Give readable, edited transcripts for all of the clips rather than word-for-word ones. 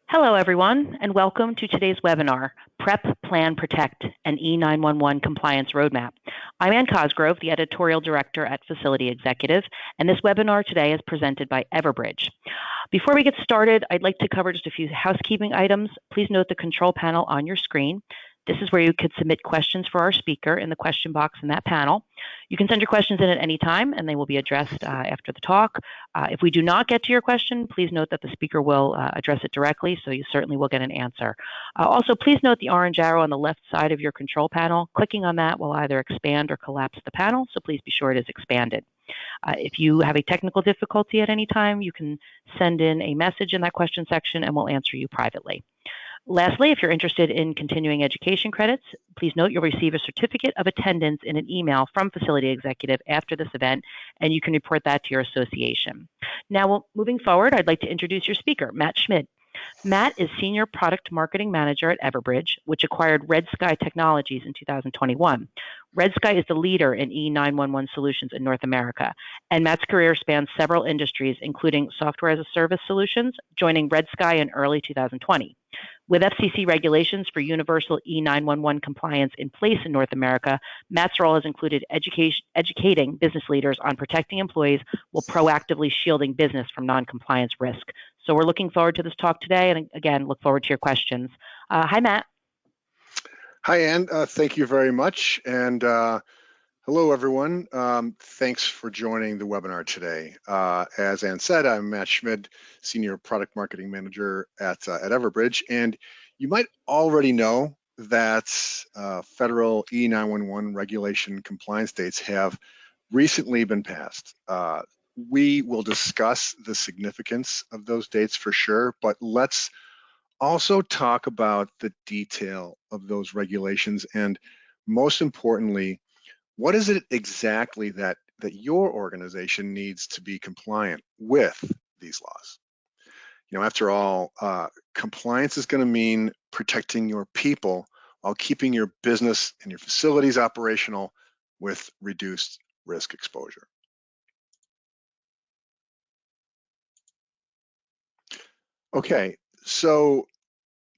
Hello, everyone, and welcome to today's webinar, Prep, Plan, Protect, an E911 Compliance Roadmap. I'm Ann Cosgrove, the Editorial Director at Facility Executive, and this webinar today is presented by Everbridge. Before we get started, I'd like to cover just a few housekeeping items. Please note the control panel on your screen. This is where you could submit questions for our speaker in the question box in that panel. You can send your questions in at any time, and they will be addressed after the talk. If we do not get to your question, please note that the speaker will address it directly, so you certainly will get an answer. Also, please note the orange arrow on the left side of your control panel. Clicking on that will either expand or collapse the panel, so please be sure it is expanded. If you have a technical difficulty at any time, you can send in a message in that question section, and we'll answer you privately. Lastly, if you're interested in continuing education credits, please note you'll receive a certificate of attendance in an email from Facility Executive after this event, and you can report that to your association. Now, moving forward, I'd like to introduce your speaker, Matt Schmid. Matt is Senior Product Marketing Manager at Everbridge, which acquired Red Sky Technologies in 2021. Red Sky is the leader in E911 solutions in North America, and Matt's career spans several industries, including software as a service solutions, joining Red Sky in early 2020. With FCC regulations for universal E911 compliance in place in North America, Matt's role has included educating business leaders on protecting employees while proactively shielding business from non-compliance risk. So we're looking forward to this talk today, and again, look forward to your questions. Hi, Matt. Hi, Ann. Thank you very much. And hello, everyone. Thanks for joining the webinar today. As Ann said, I'm Matt Schmid, Senior Product Marketing Manager at Everbridge. And you might already know that federal E911 regulation compliance dates have recently been passed. We will discuss the significance of those dates for sure, but let's also talk about the detail of those regulations and, most importantly, what is it exactly that your organization needs to be compliant with these laws? You know, after all, compliance is going to mean protecting your people while keeping your business and your facilities operational with reduced risk exposure. Okay, so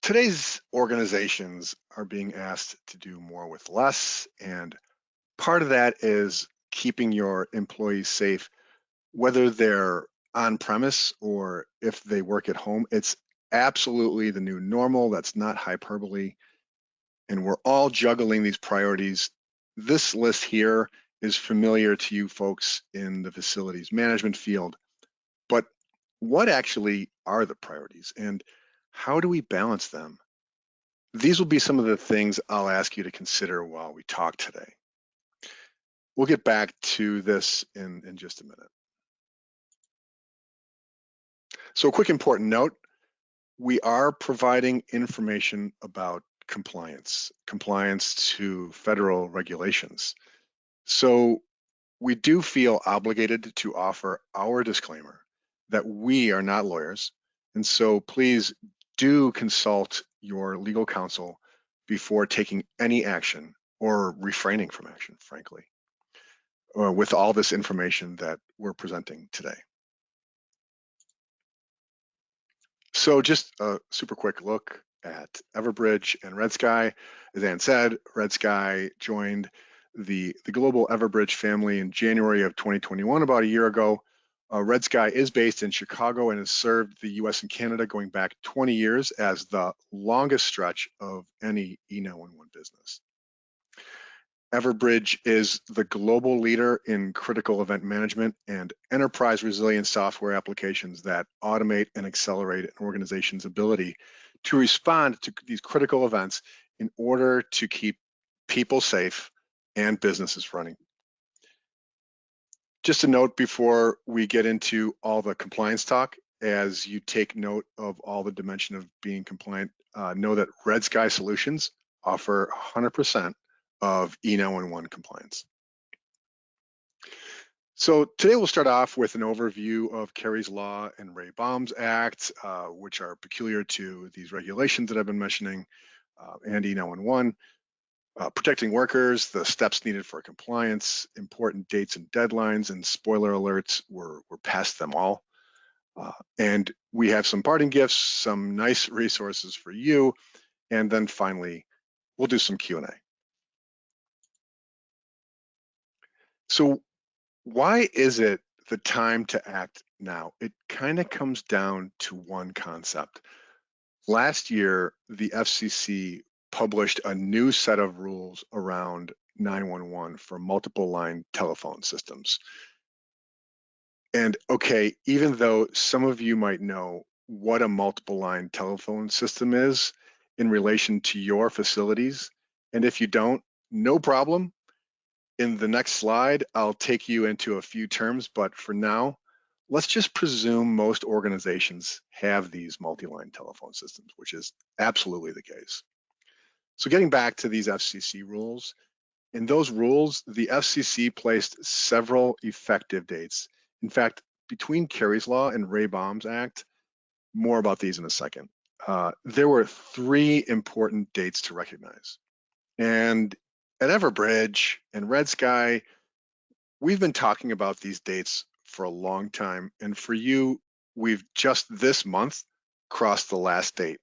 today's organizations are being asked to do more with less, and part of that is keeping your employees safe, whether they're on premise or if they work at home. It's absolutely the new normal. That's not hyperbole. And we're all juggling these priorities. This list here is familiar to you folks in the facilities management field, but what actually are the priorities and how do we balance them? These will be some of the things I'll ask you to consider while we talk today. We'll get back to this in just a minute. So a quick important note, we are providing information about compliance to federal regulations. So we do feel obligated to offer our disclaimer that we are not lawyers. And so please do consult your legal counsel before taking any action or refraining from action, frankly, with all this information that we're presenting today. So just a super quick look at Everbridge and Red Sky. As Ann said, Red Sky joined the global Everbridge family in January of 2021, about a year ago. Red Sky is based in Chicago and has served the US and Canada going back 20 years as the longest stretch of any E911 business. Everbridge is the global leader in critical event management and enterprise resilience software applications that automate and accelerate an organization's ability to respond to these critical events in order to keep people safe and businesses running. Just a note before we get into all the compliance talk, as you take note of all the dimension of being compliant, know that Red Sky Solutions offer 100% of E911 compliance. So today we'll start off with an overview of Kerry's Law and Ray Baum's Act, which are peculiar to these regulations that I've been mentioning, and E911. Protecting workers, the steps needed for compliance, important dates and deadlines, and spoiler alerts, we're past them all. And We have some parting gifts, some nice resources for you, and then finally, we'll do some Q&A. So why is it the time to act now? It kind of comes down to one concept. Last year, the FCC published a new set of rules around 911 for multiple line telephone systems. And okay, even though some of you might know what a multiple line telephone system is in relation to your facilities, and if you don't, no problem. In the next slide, I'll take you into a few terms, but for now, let's just presume most organizations have these multi-line telephone systems, which is absolutely the case. So getting back to these FCC rules, in those rules, the FCC placed several effective dates. In fact, between Kerry's Law and Ray Baum's Act, more about these in a second, there were 3 important dates to recognize. And at Everbridge and Red Sky, we've been talking about these dates for a long time. And for you, we've just this month crossed the last date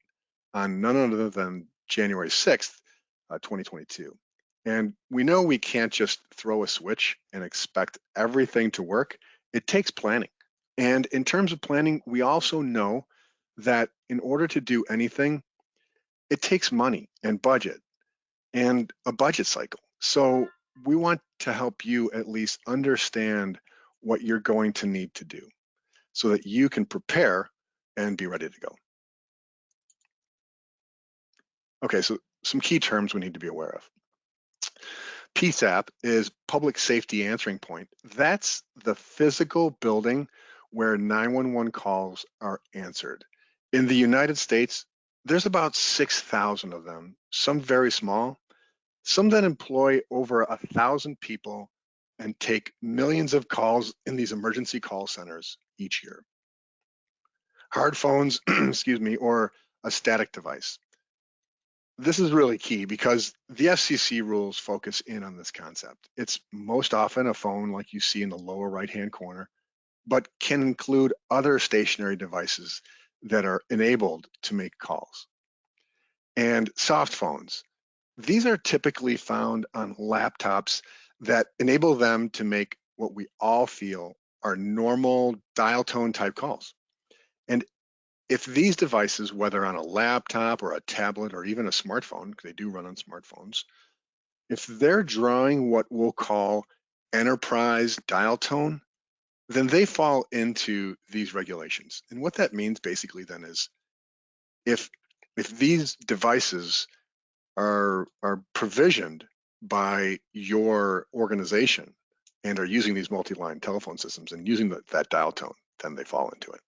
on none other than January 6th, 2022. And we know we can't just throw a switch and expect everything to work. It takes planning. And in terms of planning, we also know that in order to do anything, it takes money and budget and a budget cycle. So we want to help you at least understand what you're going to need to do so that you can prepare and be ready to go. Okay, so some key terms we need to be aware of. PSAP is Public Safety Answering Point. That's the physical building where 911 calls are answered. In the United States, there's about 6,000 of them, some very small, some that employ over 1,000 people and take millions of calls in these emergency call centers each year. Hard phones, excuse me, or a static device. This is really key because the FCC rules focus in on this concept. It's most often a phone like you see in the lower right-hand corner, but can include other stationary devices that are enabled to make calls. And soft phones. These are typically found on laptops that enable them to make what we all feel are normal dial tone type calls. And if these devices, whether on a laptop or a tablet or even a smartphone, because they do run on smartphones, if they're drawing what we'll call enterprise dial tone, then they fall into these regulations. And what that means basically then is if these devices are provisioned by your organization and are using these multi-line telephone systems and using that dial tone, then they fall into it.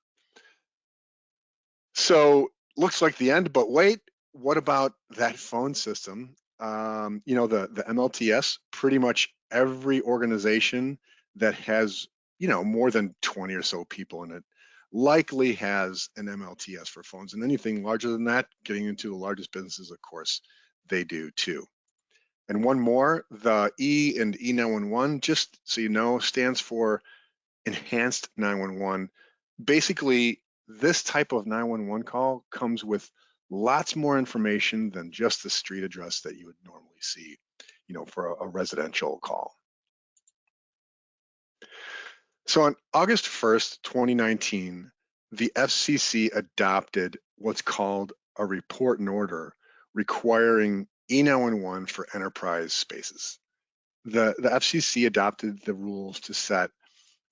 So looks like the end, but wait, what about that phone system? You know, the MLTS, pretty much every organization that has, you know, more than 20 or so people in it likely has an MLTS for phones. And anything larger than that, getting into the largest businesses, of course, they do too. And one more, the E and E911, just so you know, stands for Enhanced 911. Basically, this type of 911 call comes with lots more information than just the street address that you would normally see, you know, for a residential call. So on August 1st, 2019, the FCC adopted what's called a report and order requiring E911 for enterprise spaces. The FCC adopted the rules to set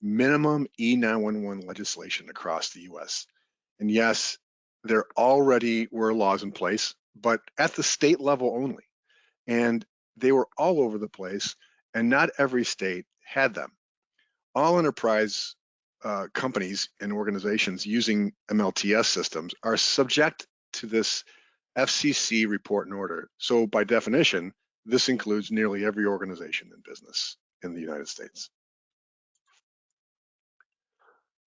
minimum E911 legislation across the US. And yes, there already were laws in place, but at the state level only. And they were all over the place, and not every state had them. All enterprise companies and organizations using MLTS systems are subject to this FCC report and order. So by definition, this includes nearly every organization in business in the United States.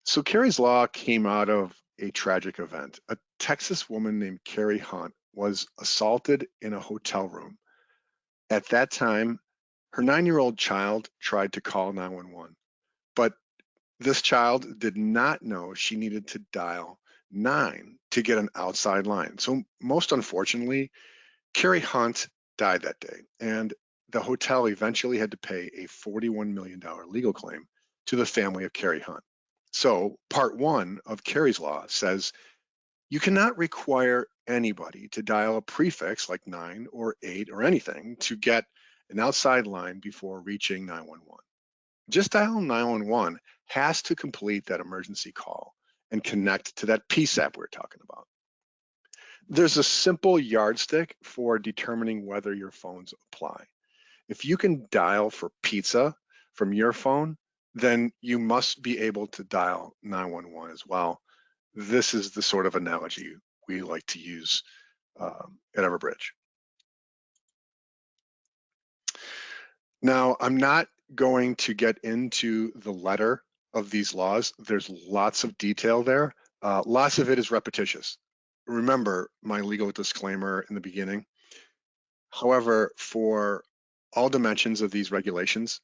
So Kerry's Law came out of a tragic event. A Texas woman named Carrie Hunt was assaulted in a hotel room. At that time, her 9-year-old child tried to call 911, but This child did not know she needed to dial 9 to get an outside line. So most unfortunately, Carrie Hunt died that day, and the hotel eventually had to pay a $41 million legal claim to the family of Carrie Hunt. So part 1 of Carrie's Law says you cannot require anybody to dial a prefix like 9 or 8 or anything to get an outside line before reaching 911. Just dial 911 has to complete that emergency call and connect to that PSAP we're talking about. There's a simple yardstick for determining whether your phones apply. If you can dial for pizza from your phone, then you must be able to dial 911 as well. This is the sort of analogy we like to use at Everbridge. Now, I'm not going to get into the letter of these laws. There's lots of detail there. Lots of it is repetitious. Remember my legal disclaimer in the beginning. However, for all dimensions of these regulations,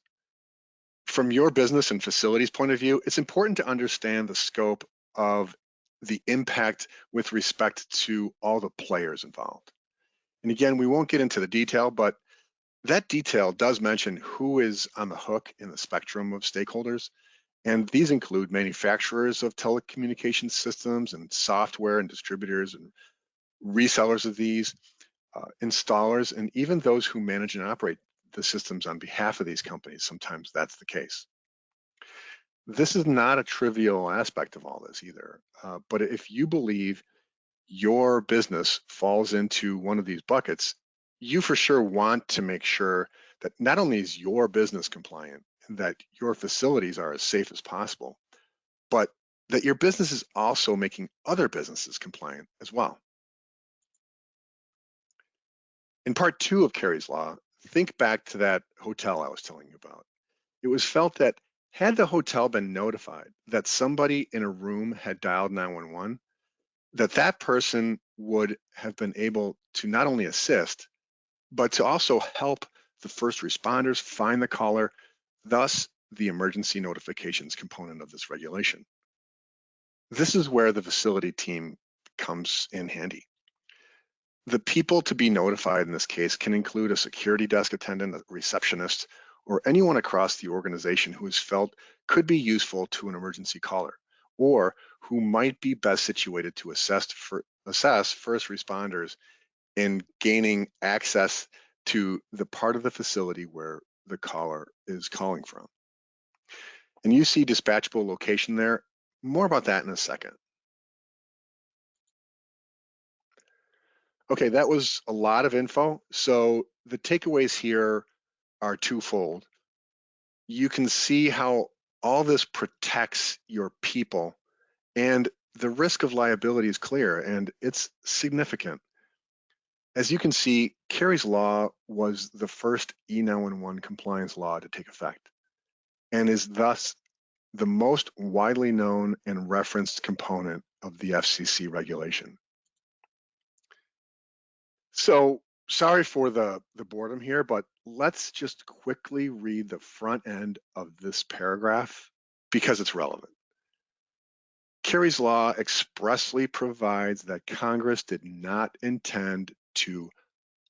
from your business and facilities point of view, it's important to understand the scope of the impact with respect to all the players involved. And again, we won't get into the detail, but that detail does mention who is on the hook in the spectrum of stakeholders. And these include manufacturers of telecommunications systems and software and distributors and resellers of these, installers, and even those who manage and operate the systems on behalf of these companies. Sometimes that's the case. This is not a trivial aspect of all this either. But if you believe your business falls into one of these buckets, you for sure want to make sure that not only is your business compliant and that your facilities are as safe as possible, but that your business is also making other businesses compliant as well. In part 2 of Carrie's Law, think back to that hotel I was telling you about. It was felt that had the hotel been notified that somebody in a room had dialed 911, that person would have been able to not only assist, but to also help the first responders find the caller, thus the emergency notifications component of this regulation. This is where the facility team comes in handy. The people to be notified in this case can include a security desk attendant, a receptionist, or anyone across the organization who is felt could be useful to an emergency caller, or who might be best situated to assess first responders in gaining access to the part of the facility where the caller is calling from. And you see dispatchable location there. More about that in a second. Okay, that was a lot of info. So the takeaways here are twofold. You can see how all this protects your people, and the risk of liability is clear and it's significant. As you can see, Carrie's Law was the first E911 compliance law to take effect and is thus the most widely known and referenced component of the FCC regulation. So sorry for the boredom here, but let's just quickly read the front end of this paragraph because it's relevant. Carrie's Law expressly provides that Congress did not intend to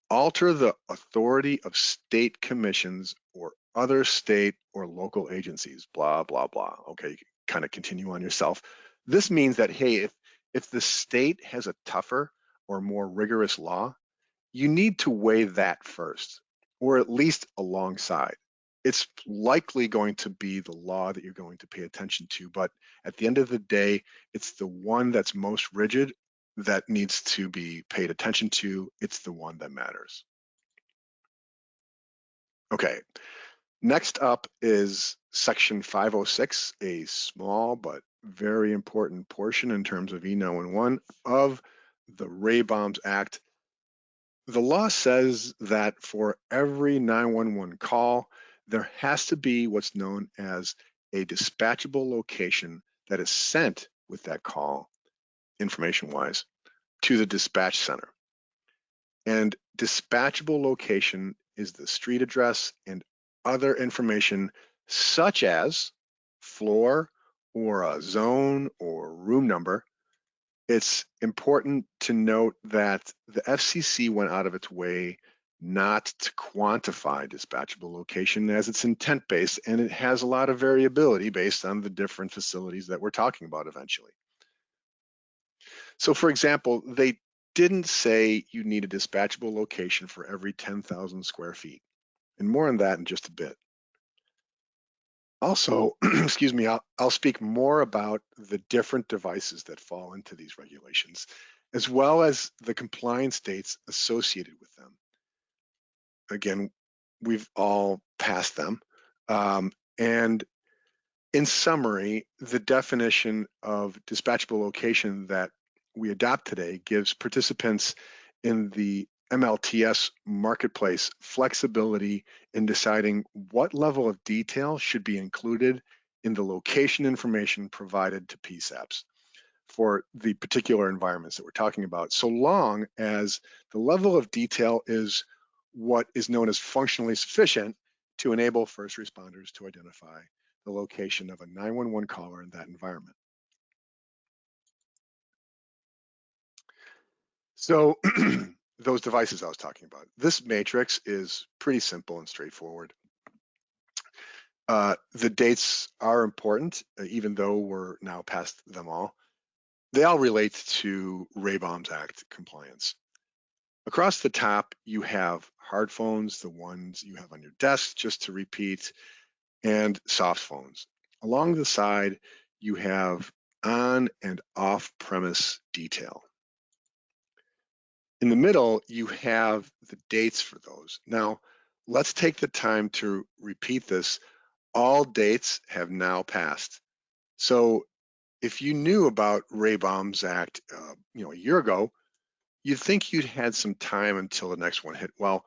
alter the authority of state commissions or other state or local agencies, blah, blah, blah. Okay, you can kind of continue on yourself. This means that, hey, if the state has a tougher or more rigorous law, you need to weigh that first, or at least alongside. It's likely going to be the law that you're going to pay attention to, but at the end of the day, it's the one that's most rigid that needs to be paid attention to. It's the one that matters. Okay, next up is Section 506, a small but very important portion in terms of E911 of the Ray Bombs Act. The law says that for every 911 call, there has to be what's known as a dispatchable location that is sent with that call, information-wise, to the dispatch center. And dispatchable location is the street address and other information such as floor or a zone or room number, it's important to note that the FCC went out of its way not to quantify dispatchable location, as it's intent-based and it has a lot of variability based on the different facilities that we're talking about eventually. So for example, they didn't say you need a dispatchable location for every 10,000 square feet, and more on that in just a bit. Also, excuse me, I'll speak more about the different devices that fall into these regulations, as well as the compliance dates associated with them. Again, we've all passed them. And in summary, the definition of dispatchable location that we adopt today gives participants in the MLTS marketplace flexibility in deciding what level of detail should be included in the location information provided to PSAPs for the particular environments that we're talking about, so long as the level of detail is what is known as functionally sufficient to enable first responders to identify the location of a 911 caller in that environment. So those devices I was talking about, this matrix is pretty simple and straightforward. The dates are important, even though we're now past them all. They all relate to RABOMS Act compliance. Across the top, you have hard phones, the ones you have on your desk, just to repeat, and soft phones. Along the side, you have on and off premise detail. In the middle, you have the dates for those. Now, let's take the time to repeat this. All dates have now passed. So if you knew about RABOMS Act a year ago, you'd think you'd had some time until the next one hit. Well,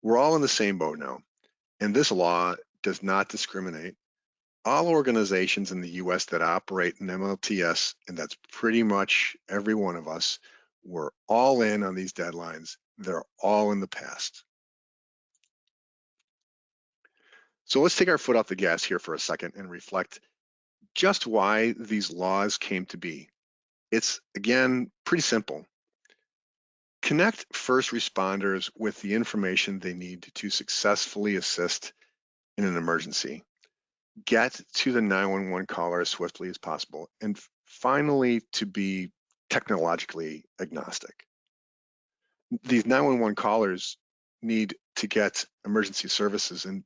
we're all in the same boat now, and this law does not discriminate. All organizations in the US that operate in MLTS, and that's pretty much every one of us, we're all in on these deadlines. They're all in the past. So let's take our foot off the gas here for a second and reflect just why these laws came to be. It's, again, pretty simple. Connect first responders with the information they need to successfully assist in an emergency. Get to the 911 caller as swiftly as possible, and finally, to be technologically agnostic. These 911 callers need to get emergency services, and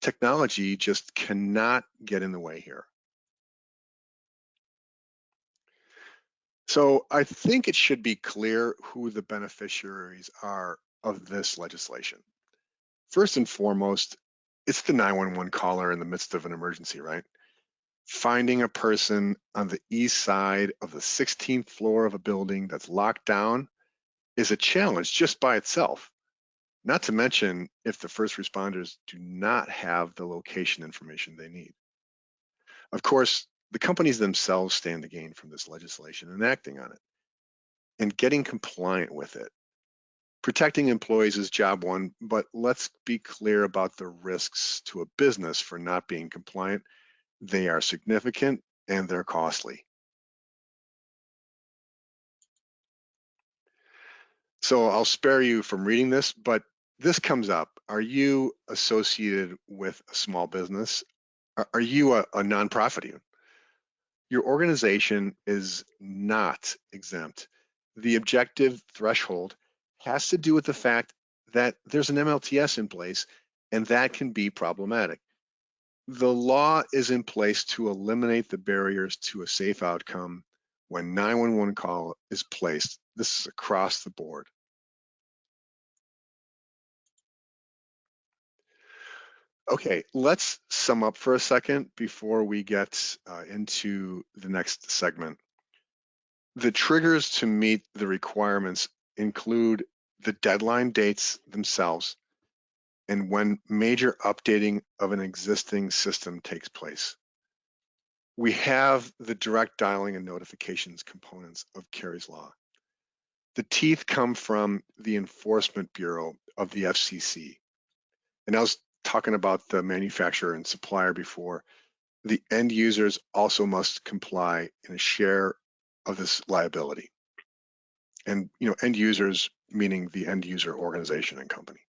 technology just cannot get in the way here. So I think it should be clear who the beneficiaries are of this legislation. First and foremost, it's the 911 caller in the midst of an emergency, right? Finding a person on the east side of the 16th floor of a building that's locked down is a challenge just by itself. Not to mention if the first responders do not have the location information they need. Of course, the companies themselves stand to gain from this legislation and acting on it and getting compliant with it. Protecting employees is job one, but let's be clear about the risks to a business for not being compliant. They are significant and they're costly. So I'll spare you from reading this, but this comes up. Are you associated with a small business? Are you a nonprofit even? Your organization is not exempt. The objective threshold has to do with the fact that there's an MLTS in place, and that can be problematic. The law is in place to eliminate the barriers to a safe outcome when 911 call is placed. This is across the board. Okay, let's sum up for a second before we get into the next segment. The triggers to meet the requirements include the deadline dates themselves and when major updating of an existing system takes place. We have the direct dialing and notifications components of Kerry's law. The teeth come from the Enforcement Bureau of the FCC. And I was talking about the manufacturer and supplier before. the end users also must comply in a share of this liability. And end users meaning the end user organization and company.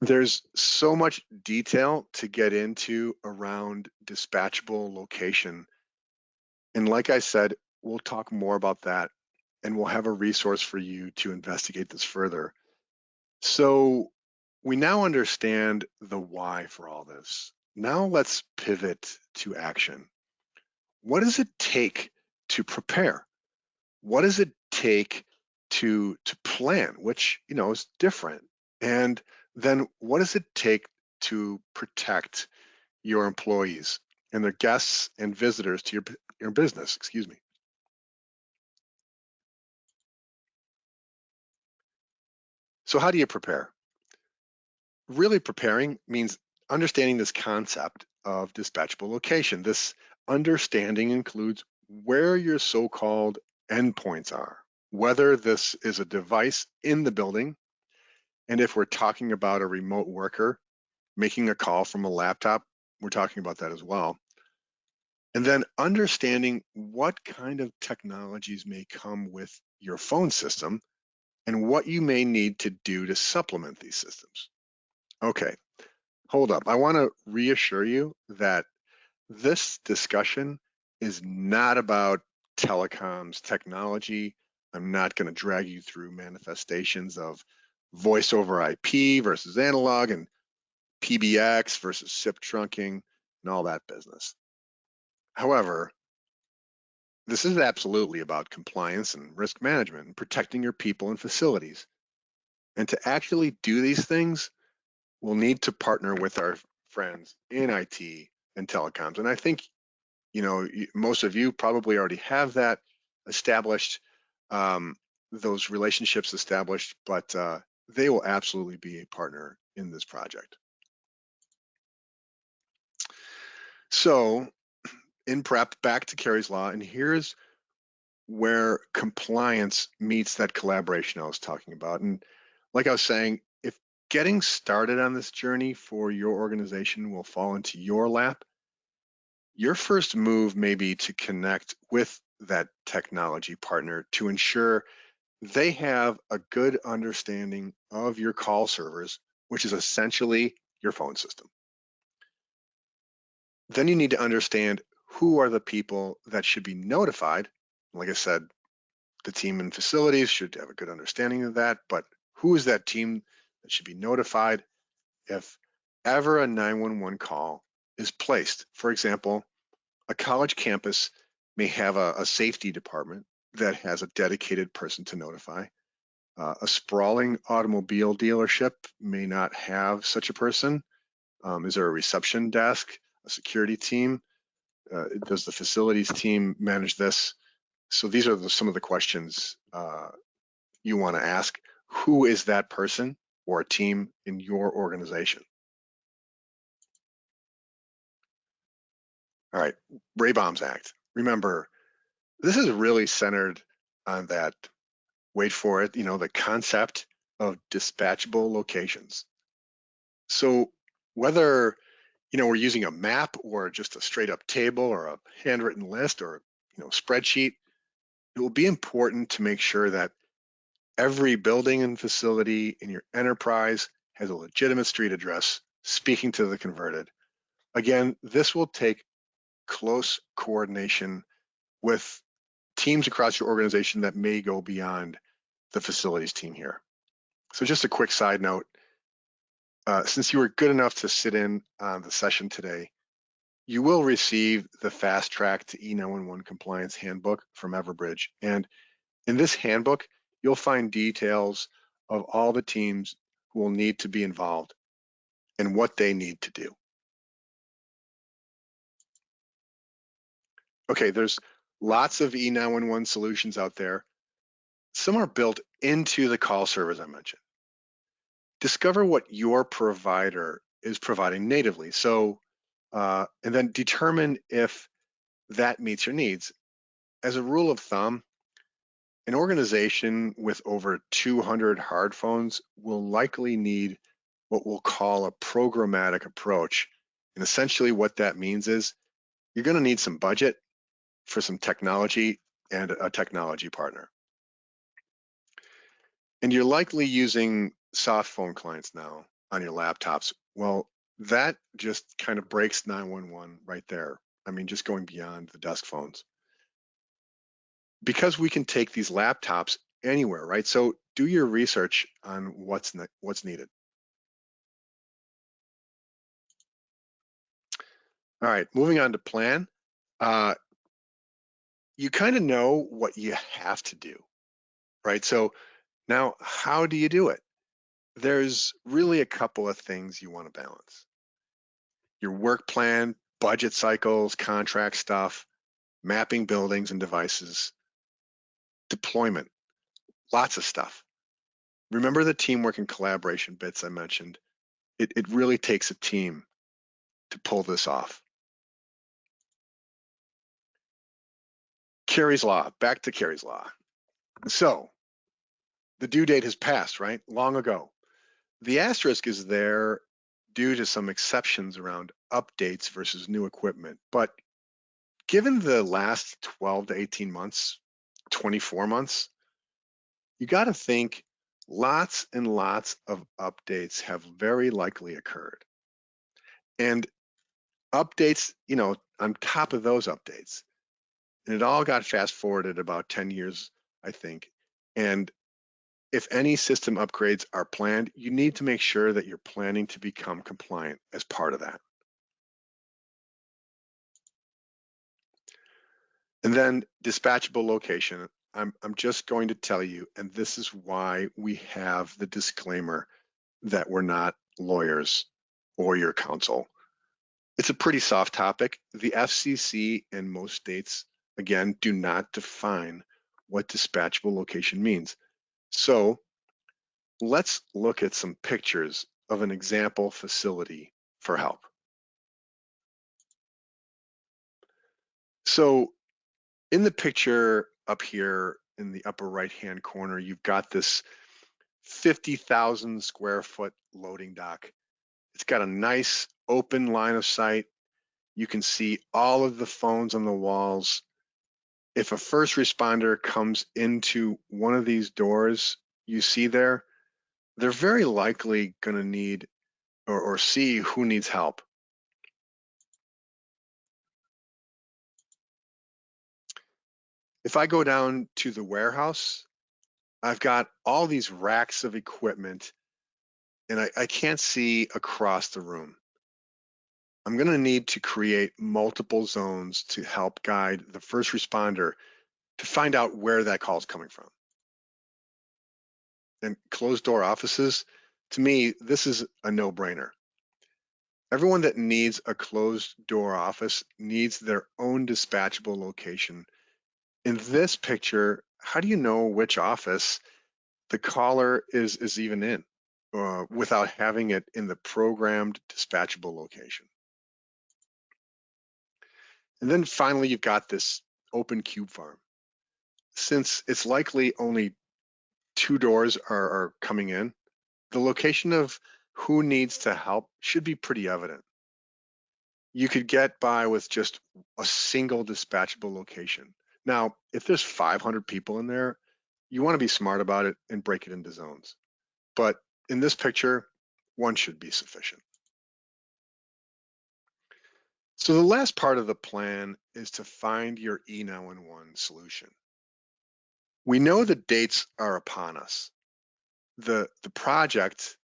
There's so much detail to get into around dispatchable location. And like I said, we'll talk more about that, and we'll have a resource for you to investigate this further. So we now understand the why for all this. Now let's pivot to action. What does it take to prepare? What does it take to plan, which is different? And then what does it take to protect your employees and their guests and visitors to your business? Excuse me. So how do you prepare? Really preparing means understanding this concept of dispatchable location. This understanding includes where your so-called endpoints are, whether this is a device in the building, and if we're talking about a remote worker making a call from a laptop, we're talking about that as well. And then understanding what kind of technologies may come with your phone system and what you may need to do to supplement these systems. Okay, hold up. I want to reassure you that this discussion is not about telecoms technology. I'm not going to drag you through manifestations of voice over IP versus analog and PBX versus SIP trunking and all that business. However, this is absolutely about compliance and risk management and protecting your people and facilities. And to actually do these things, we'll need to partner with our friends in IT and telecoms. And I think, most of you probably already have that established, those relationships established, but they will absolutely be a partner in this project. So in prep, back to Carey's Law, and here's where compliance meets that collaboration I was talking about. And like I was saying, if getting started on this journey for your organization will fall into your lap, your first move may be to connect with that technology partner to ensure they have a good understanding of your call servers, which is essentially your phone system. Then you need to understand who are the people that should be notified. Like I said, the team and facilities should have a good understanding of that, but who is that team that should be notified if ever a 911 call is placed? For example, a college campus may have a safety department that has a dedicated person to notify. A sprawling automobile dealership may not have such a person. Is there a reception desk, a security team? Does the facilities team manage this? So these are some of the questions you want to ask. Who is that person or a team in your organization? All right, Ray-Bombs Act. Remember, this is really centered on that, wait for it, the concept of dispatchable locations. So whether we're using a map or just a straight up table or a handwritten list or spreadsheet, it will be important to make sure that every building and facility in your enterprise has a legitimate street address speaking to the converted. Again, this will take close coordination with teams across your organization that may go beyond the facilities team here. So just a quick side note, since you were good enough to sit in on the session today, you will receive the Fast Track to E911 Compliance Handbook from Everbridge. And in this handbook, you'll find details of all the teams who will need to be involved and what they need to do. Okay, there's lots of E911 solutions out there. Some are built into the call servers I mentioned. Discover what your provider is providing natively. So, and then determine if that meets your needs. As a rule of thumb, an organization with over 200 hard phones will likely need what we'll call a programmatic approach. And essentially what that means is you're going to need some budget for some technology and a technology partner. And you're likely using soft phone clients now on your laptops. Well, that just kind of breaks 911 right there. I mean, just going beyond the desk phones. Because we can take these laptops anywhere, right? So do your research on what's needed. All right, moving on to plan. You kind of know what you have to do, right? So now, how do you do it? There's really a couple of things you want to balance. Your work plan, budget cycles, contract stuff, mapping buildings and devices, deployment, lots of stuff. Remember the teamwork and collaboration bits I mentioned? It really takes a team to pull this off. Carey's Law, back to Carey's Law. So the due date has passed, right? Long ago. The asterisk is there due to some exceptions around updates versus new equipment. But given the last 12 to 18 months, 24 months, you got to think lots and lots of updates have very likely occurred. And updates, on top of those updates, and it all got fast forwarded about 10 years, I think. And if any system upgrades are planned, you need to make sure that you're planning to become compliant as part of that. And then dispatchable location. I'm just going to tell you, and this is why we have the disclaimer that we're not lawyers or your counsel. It's a pretty soft topic. The FCC and most states, again, do not define what dispatchable location means. So let's look at some pictures of an example facility for help. So in the picture up here in the upper right-hand corner, you've got this 50,000 square foot loading dock. It's got a nice open line of sight. You can see all of the phones on the walls. If a first responder comes into one of these doors you see there, they're very likely going to need or see who needs help. If I go down to the warehouse, I've got all these racks of equipment and I can't see across the room. I'm going to need to create multiple zones to help guide the first responder to find out where that call is coming from. And closed door offices, to me, this is a no-brainer. Everyone that needs a closed door office needs their own dispatchable location. In this picture, how do you know which office the caller is even in without having it in the programmed dispatchable location? And then finally, you've got this open cube farm. Since it's likely only 2 doors are coming in, the location of who needs to help should be pretty evident. You could get by with just a single dispatchable location. Now, if there's 500 people in there, you want to be smart about it and break it into zones. But in this picture, one should be sufficient. So the last part of the plan is to find your E911 solution. We know the dates are upon us. The project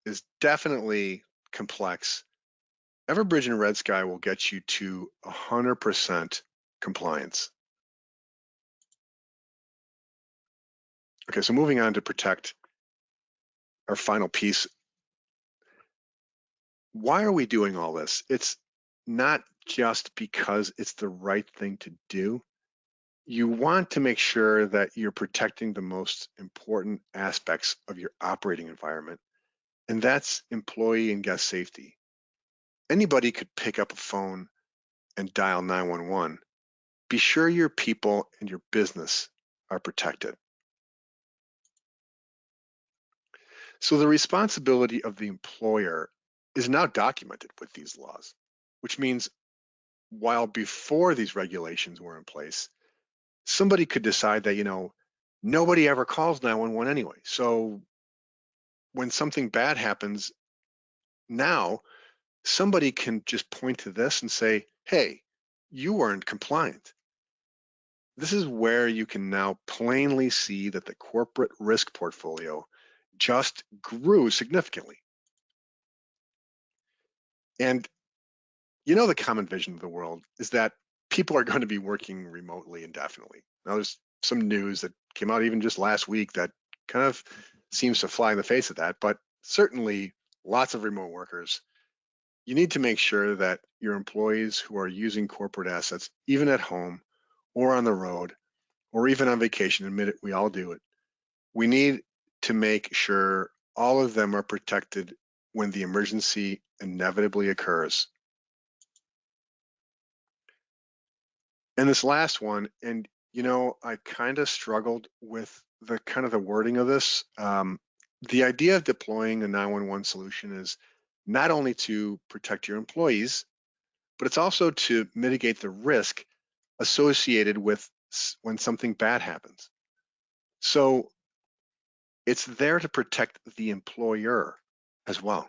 is definitely complex. Everbridge and Red Sky will get you to 100% compliance. Okay, so moving on to protect, our final piece. Why are we doing all this? It's not just because it's the right thing to do. You want to make sure that you're protecting the most important aspects of your operating environment, and that's employee and guest safety. Anybody could pick up a phone and dial 911. Be sure your people and your business are protected. So the responsibility of the employer is now documented with these laws, which means while before these regulations were in place, somebody could decide that, nobody ever calls 911 anyway. So when something bad happens now, somebody can just point to this and say, hey, you weren't compliant. This is where you can now plainly see that the corporate risk portfolio just grew significantly. And the common vision of the world is that people are going to be working remotely indefinitely. Now, there's some news that came out even just last week that kind of seems to fly in the face of that, but certainly lots of remote workers. You need to make sure that your employees who are using corporate assets, even at home or on the road or even on vacation, admit it, we all do it. We need to make sure all of them are protected when the emergency inevitably occurs. And this last one, and I kind of struggled with the wording of this. The idea of deploying a 911 solution is not only to protect your employees, but it's also to mitigate the risk associated with when something bad happens. So it's there to protect the employer as well.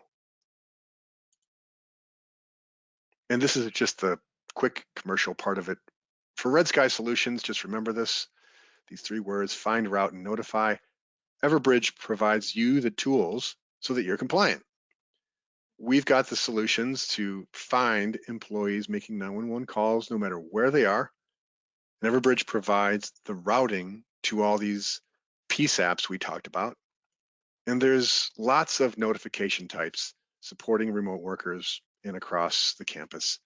And this is just the quick commercial part of it. For Red Sky Solutions, just remember these 3 words: find, route, and notify. Everbridge provides you the tools so that you're compliant. We've got the solutions to find employees making 911 calls no matter where they are. And Everbridge provides the routing to all these PSAPs we talked about. And there's lots of notification types supporting remote workers and across the campus.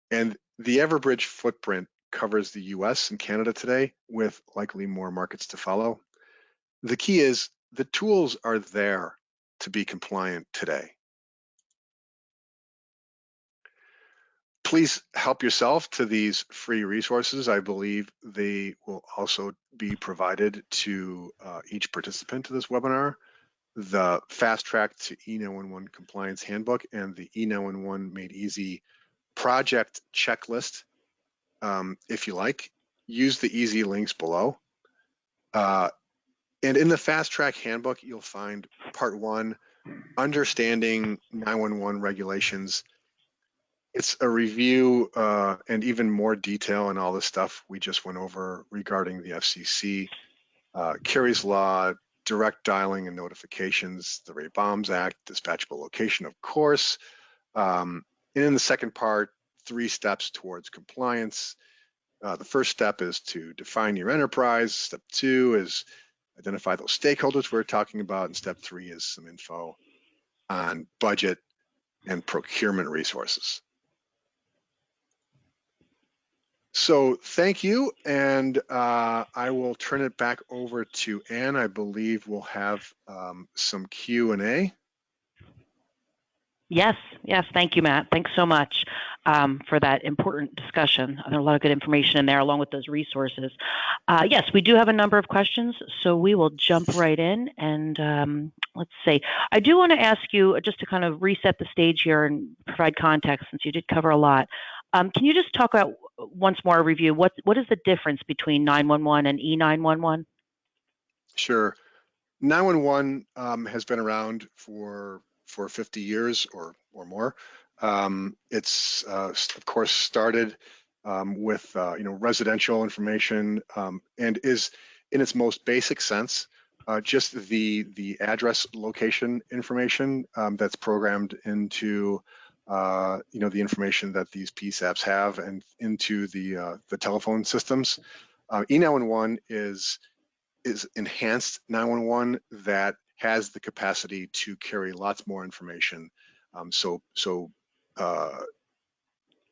And the Everbridge footprint covers the US and Canada today, with likely more markets to follow. The key is the tools are there to be compliant today. Please help yourself to these free resources. I believe they will also be provided to each participant to this webinar. The Fast Track to E911 Compliance Handbook and the E911 Made Easy project checklist. If you like, use the easy links below. And in the Fast Track Handbook, you'll find Part 1, Understanding 911 Regulations. It's a review and even more detail on all the stuff we just went over regarding the FCC, Kerry's Law, direct dialing and notifications, the Ray Bombs Act, dispatchable location, of course. And in the second part, 3 steps towards compliance. The first step is to define your enterprise. Step 2 is identify those stakeholders we're talking about. And step 3 is some info on budget and procurement resources. So thank you, and I will turn it back over to Ann. I believe we'll have some Q&A. Yes, thank you, Matt. Thanks so much for that important discussion. There's a lot of good information in there along with those resources. Yes, we do have a number of questions, so we will jump right in and let's see. I do want to ask you, just to kind of reset the stage here and provide context, since you did cover a lot. Can you just talk about, once more, review, what is the difference between 911 and E911? Sure. 911 has been around for 50 years or more. It's of course started with residential information and is, in its most basic sense, just the address location information that's programmed into the information that these PSAPs have and into the telephone systems. E911 is enhanced 911 that has the capacity to carry lots more information. So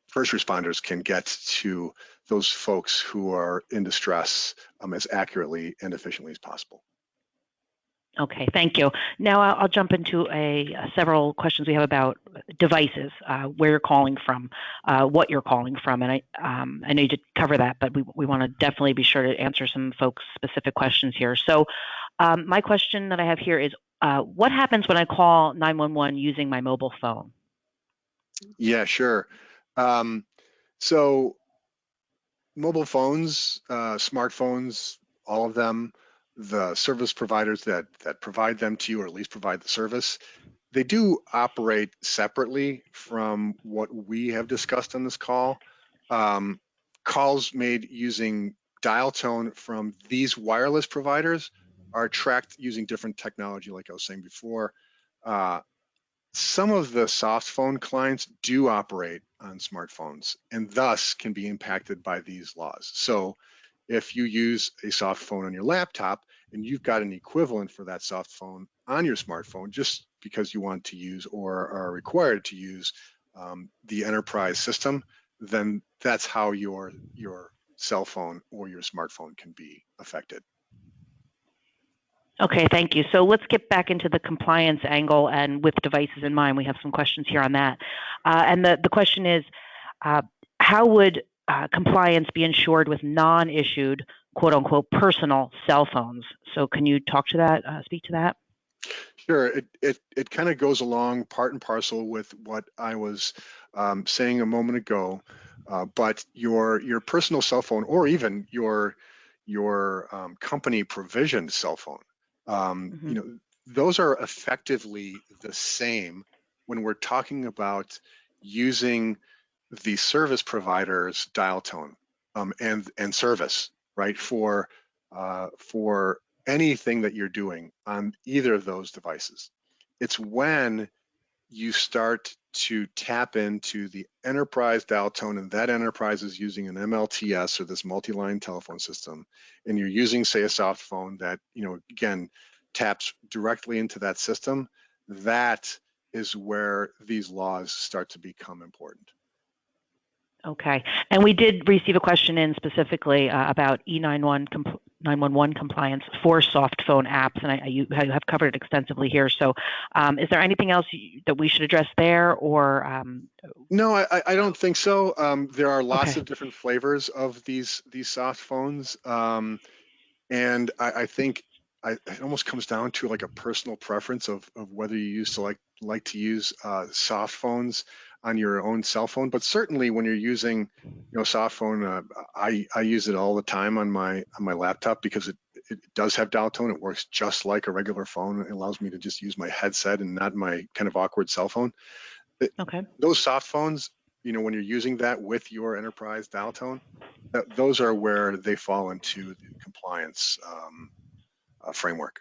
first responders can get to those folks who are in distress as accurately and efficiently as possible. Okay, thank you. Now I'll jump into several questions we have about devices, where you're calling from, what you're calling from, and I know you did cover that, but we want to definitely be sure to answer some folks' specific questions here. So my question that I have here is, what happens when I call 911 using my mobile phone? Yeah, sure. Um, so mobile phones, smartphones, all of them, the service providers that provide them to you, or at least provide the service, they do operate separately from what we have discussed on this call. Um, Calls made using dial tone from these wireless providers are tracked using different technology, like I was saying before. Uh, some of the soft phone clients do operate on smartphones and thus can be impacted by these laws. So if you use a soft phone on your laptop and you've got an equivalent for that soft phone on your smartphone, just because you want to use or are required to use the enterprise system, then that's how your cell phone or your smartphone can be affected. Okay, thank you. So let's get back into the compliance angle, and with devices in mind, we have some questions here on that. And the question is, uh, how would compliance be ensured with non-issued, quote unquote, personal cell phones? So can you talk to that, speak to that? Sure, it kind of goes along part and parcel with what I was saying a moment ago, but your personal cell phone, or even your company provisioned cell phone, Hmm. those are effectively the same when we're talking about using the service provider's dial tone and service, right, for anything that you're doing on either of those devices. It's when you start to tap into the enterprise dial tone, and that enterprise is using an MLTS, or this multi-line telephone system, and you're using, say, a soft phone that, again, taps directly into that system. That is where these laws start to become important. Okay. And we did receive a question in specifically about E911 compliance for soft phone apps, and you have covered it extensively here. So is there anything else that we should address there, or? No, I don't think so. There are lots Okay. of different flavors of these soft phones. And I think it almost comes down to like a personal preference of whether you used to like to use soft phones on your own cell phone. But certainly when you're using, soft phone, I use it all the time on my laptop because it does have dial tone. It works just like a regular phone. It allows me to just use my headset and not my kind of awkward cell phone. It- Okay. those soft phones, when you're using that with your enterprise dial tone, those are where they fall into the compliance framework.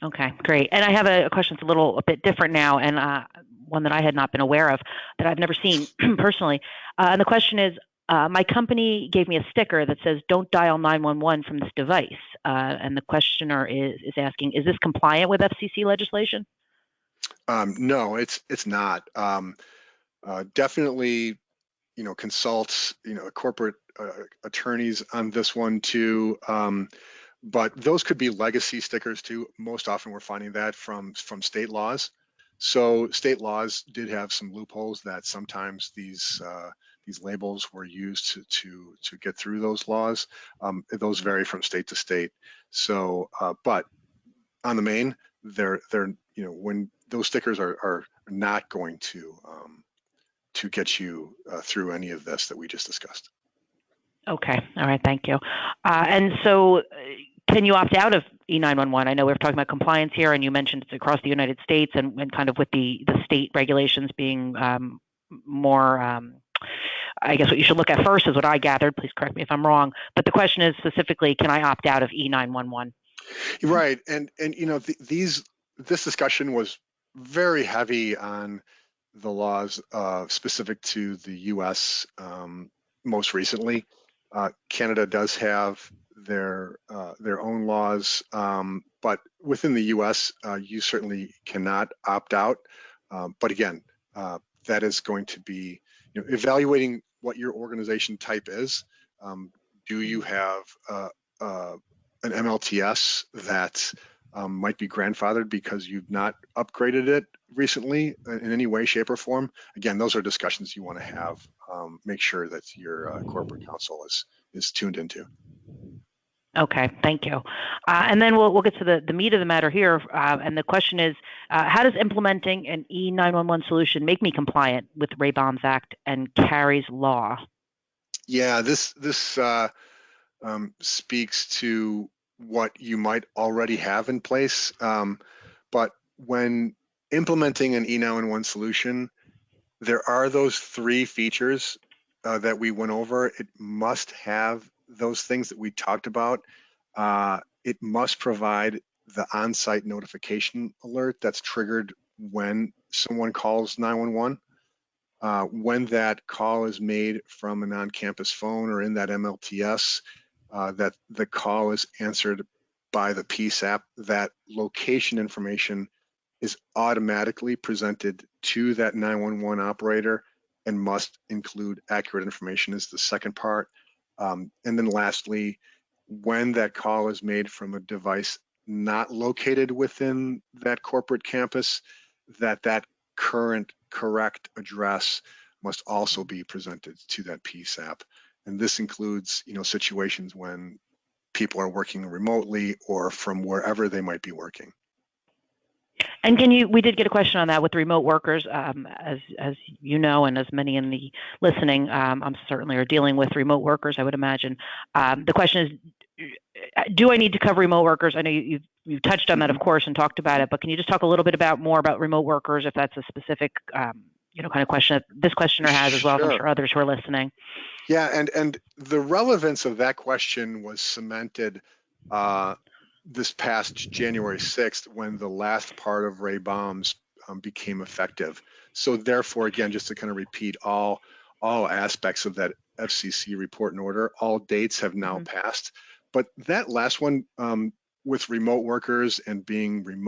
Okay, great. And I have a question that's a bit different now, and one that I had not been aware of, that I've never seen personally. And the question is, my company gave me a sticker that says "Don't dial 911 from this device." And the questioner is asking, is this compliant with FCC legislation? No, it's not. Definitely, consult, corporate attorneys on this one too. But those could be legacy stickers too. Most often we're finding that from state laws. So state laws did have some loopholes that sometimes these labels were used to get through those laws. Those vary from state to state. So, but on the main, they're when those stickers are not going to get you through any of this that we just discussed. Okay, all right, thank you. And so, can you opt out of E911? I know we're talking about compliance here, and you mentioned it's across the United States, and kind of with the state regulations being more. I guess what you should look at first is what I gathered. Please correct me if I'm wrong. But the question is specifically, can I opt out of E911? Right, and this discussion was very heavy on the laws specific to the U.S. Most recently. Canada does have their own laws, but within the U.S., you certainly cannot opt out. But again, that is going to be, evaluating what your organization type is. Do you have uh, an MLTS that might be grandfathered because you've not upgraded it recently in any way, shape, or form? Again, those are discussions you want to have. Make sure that your corporate counsel is tuned into. Okay, thank you. And then we'll get to the meat of the matter here. And the question is, how does implementing an E911 solution make me compliant with Ray Baum's Act and Carrie's law? Yeah, this speaks to what you might already have in place. But when implementing an E911 solution, there are those three features that we went over. It must have those things that we talked about. It must provide the on-site notification alert that's triggered when someone calls 911. When that call is made from an on-campus phone or in that MLTS, that the call is answered by the PSAP, that location information is automatically presented to that 911 operator and must include accurate information is the second part. And then lastly, when that call is made from a device not located within that corporate campus, that current correct address must also be presented to that PSAP. And this includes, situations when people are working remotely or from wherever they might be working. And we did get a question on that with remote workers, as you know, and as many in the listening, I'm certainly are dealing with remote workers, I would imagine. The question is, do I need to cover remote workers? I know you've touched on that, of course, and talked about it, but can you just talk a little bit more about remote workers, if that's a specific, kind of question that this questioner has, as well as I'm sure others who are listening. Yeah, and the relevance of that question was cemented this past January 6th when the last part of Ray Baum's became effective. So therefore, again, just to kind of repeat all aspects of that FCC report and order, all dates have now passed. But that last one with remote workers and being,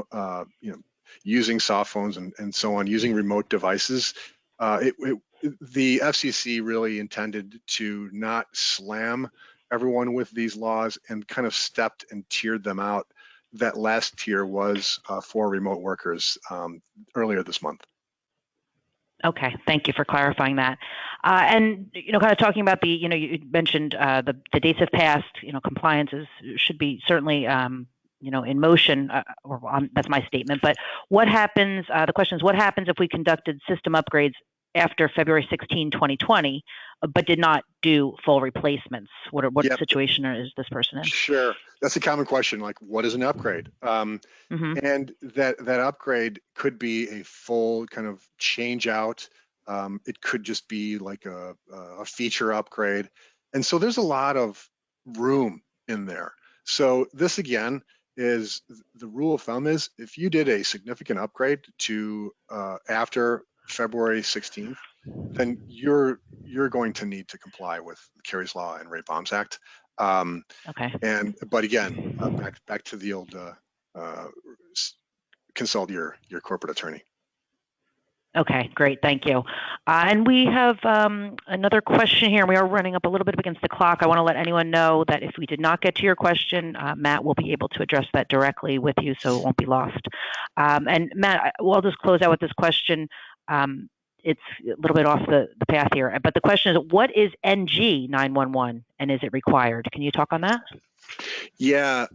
using soft phones and so on, using remote devices, the FCC really intended to not slam everyone with these laws and kind of stepped and tiered them out. That last tier was for remote workers earlier this month. Okay, thank you for clarifying that. And kind of talking about you mentioned the dates have passed. Compliance should be certainly in motion. That's my statement. But what happens? The question is, what happens if we conducted system upgrades after February 16, 2020, but did not do full replacements? What situation is this person in? Sure, that's a common question. Like, what is an upgrade? And that upgrade could be a full kind of change out. It could just be like a feature upgrade. And so there's a lot of room in there. So this again is the rule of thumb is if you did a significant upgrade to after February 16th, then you're going to need to comply with Carrie's Law and Ray Baum's Act. Okay. But again, back to the old consult your corporate attorney. Okay, great, thank you. And we have another question here. We are running up a little bit against the clock. I want to let anyone know that if we did not get to your question, Matt will be able to address that directly with you, so it won't be lost. And Matt, we'll just close out with this question. It's a little bit off the path here, but the question is, what is NG 911 and is it required? Can you talk on that? Yeah,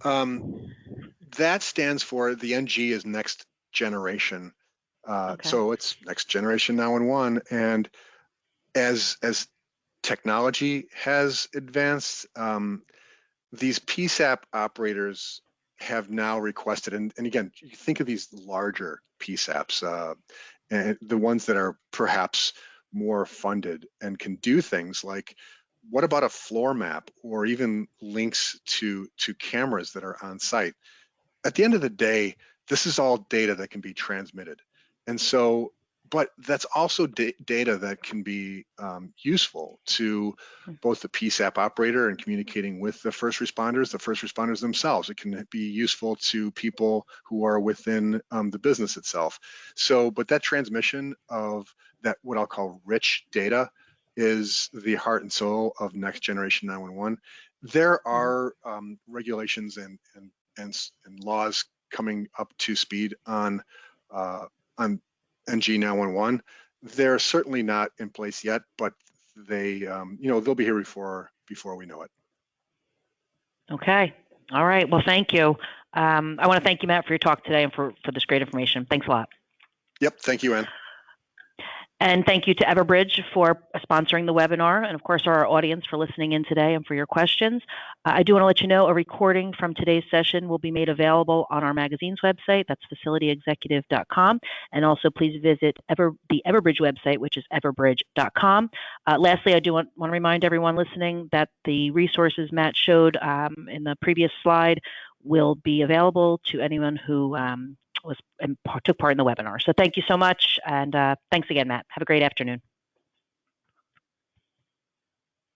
that stands for, the NG is next generation. So it's next generation 911. And as technology has advanced, these PSAP operators have now requested, and again, you think of these larger PSAPs, and the ones that are perhaps more funded and can do things like, what about a floor map or even links to cameras that are on site? At the end of the day, this is all data that can be transmitted. And so, but that's also data that can be useful to both the PSAP operator and communicating with the first responders themselves. It can be useful to people who are within the business itself. So, but that transmission of that, what I'll call rich data, is the heart and soul of next generation 911. There are regulations and laws coming up to speed on NG 911. They're certainly not in place yet, but they, they'll be here before we know it. Okay. All right. Well, thank you. I want to thank you, Matt, for your talk today and for this great information. Thanks a lot. Yep. Thank you, Ann. And thank you to Everbridge for sponsoring the webinar, and of course our audience for listening in today and for your questions. I do want to let you know a recording from today's session will be made available on our magazine's website, that's facilityexecutive.com, and also please visit the Everbridge website, which is everbridge.com. Lastly, I do want to remind everyone listening that the resources Matt showed in the previous slide will be available to anyone who took part in the webinar. So thank you so much, and thanks again, Matt. Have a great afternoon.